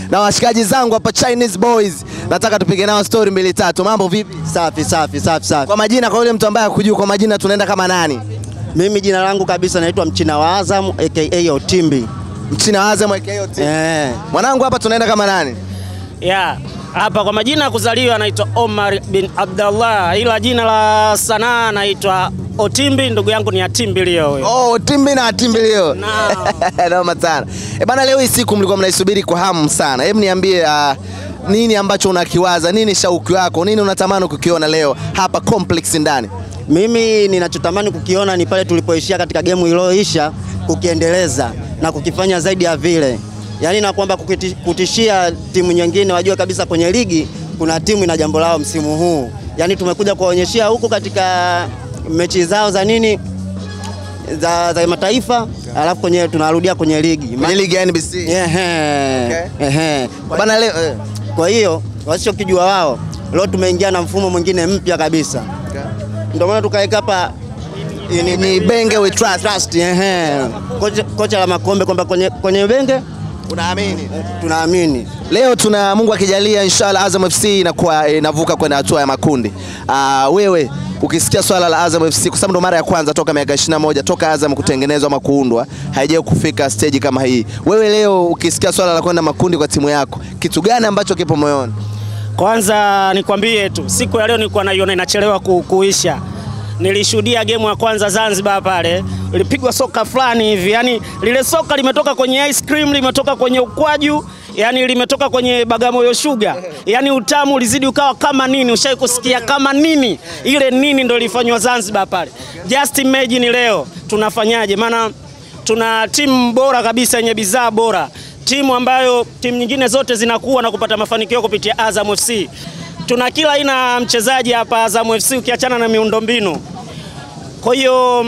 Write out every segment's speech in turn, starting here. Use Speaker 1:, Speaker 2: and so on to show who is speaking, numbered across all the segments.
Speaker 1: na washikaji zangu hapa Chinese Boys. Nataka tupige nao story 2-3. Mambo vipi?
Speaker 2: Safi.
Speaker 1: Kwa majina, kwa yule mtu ambaye hakujua kwa majina, tunaenda kama nani?
Speaker 2: Mimi jina langu kabisa naitwa Mchina wa Azam aka Otimbi.
Speaker 1: Mchina wa Azam aka Otimbi. Mwanangu hapa tunaenda kama nani?
Speaker 3: Hapa kwa majina kuzaliwa anaitwa Omar bin Abdullah, ila jina la sanaa anaitwa Otimbi. Ndugu yangu ni Atimbilio huyo.
Speaker 1: Otimbi na Atimbilio. Naoma sana. Bana, leo hii siku mlikuwa mnaisubiri kwa hamu sana. Hebu niambie nini ambacho unakiwaza, nini shauku yako, nini unatamani kukiona leo hapa complex ndani?
Speaker 2: Mimi ninachotamani kukiona ni pale tulipoishia katika game iliyoisha, kukiendeleza na kukifanya zaidi ya vile. Yaani na kwamba kutishia timu nyingine wajue kabisa kwenye ligi kuna timu ina jambo lao msimu huu. Yaani tumekuja kuwaonyeshia huko katika mechi zao za nini za mataifa, alafu kwenye tunarudia kwenye ligi.
Speaker 1: Kwenye ligi ya NBC. Bana leo
Speaker 2: kwa hiyo wasichokijua wao, leo tumeingia na mfumo mwingine mpya kabisa. Ndio maana tukaweka hapa
Speaker 1: ni Benge we trust.
Speaker 2: Kocha la makombe kwamba kwenye Benge
Speaker 1: unaamini?
Speaker 2: Tunaamini.
Speaker 1: Leo Mungu akijalia inshallah Azam FC inavuka kwenda hatua ya makundi. Wewe ukisikia swala la Azam FC, kwa sababu ndo mara ya kwanza toka miaka 21 toka Azam kutengenezwa ama kuundwa, haijawahi kufika stage kama hii. Wewe leo ukisikia swala la kwenda makundi kwa timu yako, kitu gani ambacho kipo moyoni?
Speaker 3: Kwanza nikwambie tu, siku ya leo nilikuwa naiona inachelewa kuisha. Nilishuhudia game ya kwanza Zanzibar pale, ilipigwa soka fulani hivi, yani lile soka limetoka kwenye ice cream, limetoka kwenye ukwaju, yani limetoka kwenye Bagamoyo Sugar. Yani utamu ulizidi ukawa kama nini, ushai kusikia kama nini? Ile nini ndio ilifanywa Zanzibar pale. Just imagine leo tunafanyaje? Maana tuna timu bora kabisa yenye bidhaa bora. Timu ambayo timu nyingine zote zinakuwa na kupata mafanikio kupitia Azam FC. Tuna kila aina mchezaji hapa Azam FC ukiachana na miundombinu. Kwa hiyo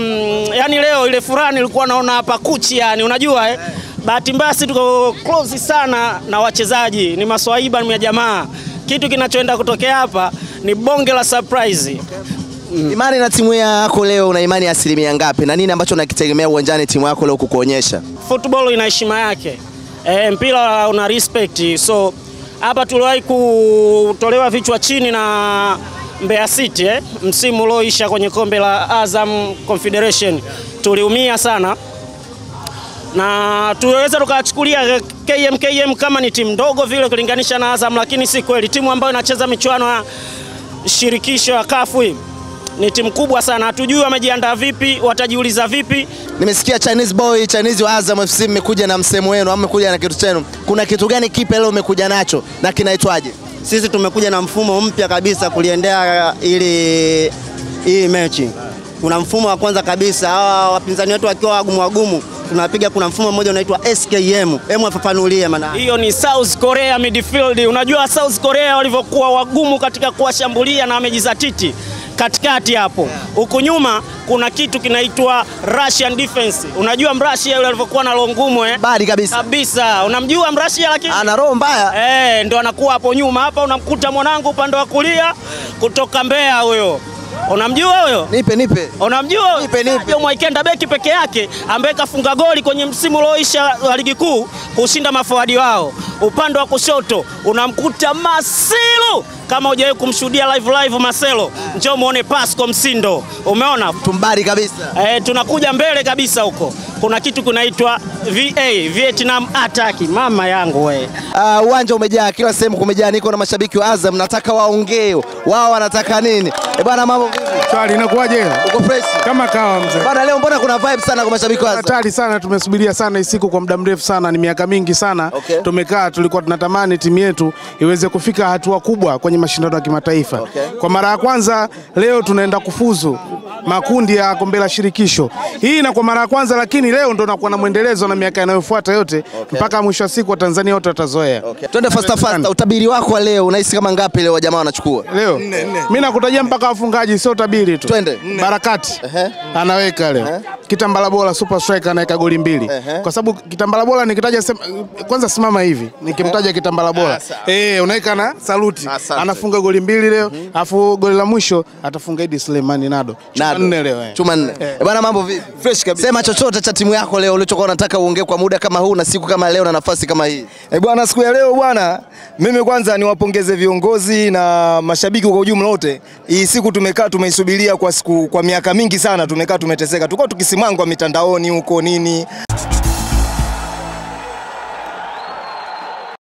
Speaker 3: yani leo ile furaha nilikuwa naona hapa kuchi, yani unajua bahati mbaya tuko close sana na wachezaji, ni maswaiba ni jamaa. Kitu kinachoenda kutokea hapa ni bonge la surprise.
Speaker 1: Imani na timu yako leo, una imani asilimia ngapi na nini ambacho unakitegemea uwanjani timu yako leo kukuonyesha?
Speaker 3: Football ina heshima yake. Mpira una respect. So hapa tuliwahi kutolewa vichwa chini na Mbeya City msimu ulioisha kwenye kombe la Azam Confederation. Tuliumia sana na tuweza tukachukulia KMKM kama ni timu ndogo vile kulinganisha na Azam, lakini si kweli. Timu ambayo inacheza michuano ya shirikisho ya CAF ni timu kubwa sana. Hatujui wamejiandaa vipi, watajiuliza vipi.
Speaker 1: Nimesikia Chinese wa Azam FC mmekuja na msemo wenu, au mmekuja na kitu chenu. Kuna kitu gani kipe leo umekuja nacho na kinaitwaje?
Speaker 2: Sisi tumekuja na mfumo mpya kabisa kuliendea hii mechi. Kuna mfumo wa kwanza kabisa, hawa wapinzani wetu wakiwa wagumu tunapiga, kuna mfumo mmoja unaitwa SKM. Afafanulie maana.
Speaker 3: Hiyo ni South Korea midfield. Unajua South Korea walivyokuwa wagumu katika kuwashambulia na wamejizatiti katikati hapo. Huko nyuma kuna kitu kinaitwa Russian defense. Unajua Mrashia yule alivyokuwa na roho ngumu
Speaker 1: Badi kabisa.
Speaker 3: Kabisa. Unamjua Mrashia lakini
Speaker 1: ana roho mbaya.
Speaker 3: Ndio anakuwa hapo nyuma. Hapa unamkuta mwanangu upande wa kulia kutoka Mbeya huyo. Unamjua huyo?
Speaker 1: Nipe.
Speaker 3: Unamjua?
Speaker 1: Nipe.
Speaker 3: Mwaikenda beki peke yake ambaye kafunga goli kwenye msimu ulioisha wa ligi kuu kushinda maforward wao. Upande wa kushoto unamkuta Marcelo. Kama hujawahi kumshuhudia live Marcelo, njoo muone Pasco Msindo. Umeona?
Speaker 1: Tumbari kabisa.
Speaker 3: Tunakuja mbele kabisa huko. Kuna kitu kunaitwa Vietnam attack. Mama yangu wewe.
Speaker 1: Uwanja umejaa, kila sehemu kumejaa. Niko na mashabiki wa Azam, nataka waongee. Wao wanataka nini? Bwana mambo vipi?
Speaker 4: Swali inakuaje?
Speaker 1: Uko fresh?
Speaker 4: Kama kawa mzee.
Speaker 1: Bwana leo mbona kuna vibe sana kwa mashabiki wa Azam?
Speaker 4: Hatari sana, tumesubiria sana siku kwa muda mrefu sana, ni miaka mingi sana. Tumekaa, tulikuwa tunatamani timu yetu iweze kufika hatua kubwa kwenye mashindano ya kimataifa. Kwa mara ya kwanza leo tunaenda kufuzu makundi ya kombe la shirikisho. Hii na kwa mara ya kwanza, lakini leo ndo nakuwa na muendelezo na miaka inayofuata yote mpaka mwisho wa siku wa Tanzania wote watazoea.
Speaker 1: Twende fast. Utabiri wako wa leo unahisi kama ngapi leo jamaa wanachukua?
Speaker 4: Leo mimi nakutajia mpaka wafungaji, sio tabiri tu.
Speaker 1: Twende.
Speaker 4: Barakati anaweka leo. Kitambala Bora super striker anaweka goli 2. Kwa sababu Kitambala Bora nikitaja kwanza simama hivi. Nikimtaja Kitambala Bora. Unaweka na saluti. Anafunga goli 2 leo. Afu goli la mwisho atafunga Idi Suleimani Nado. 4 leo.
Speaker 1: Chuma 4. Bwana mambo vipi?
Speaker 5: Fresh kabisa.
Speaker 1: Sema chochote cha timu yako leo ulichokuwa unataka uongee kwa muda kama huu na siku kama leo na nafasi kama hii.
Speaker 5: Bwana, siku ya leo bwana, mimi kwanza niwapongeze viongozi na mashabiki kwa ujumla wote. Hii siku tumekaa tumeisubiria kwa miaka mingi sana, tumekaa tumeteseka. Tulikuwa tukisimangwa mitandaoni huko nini.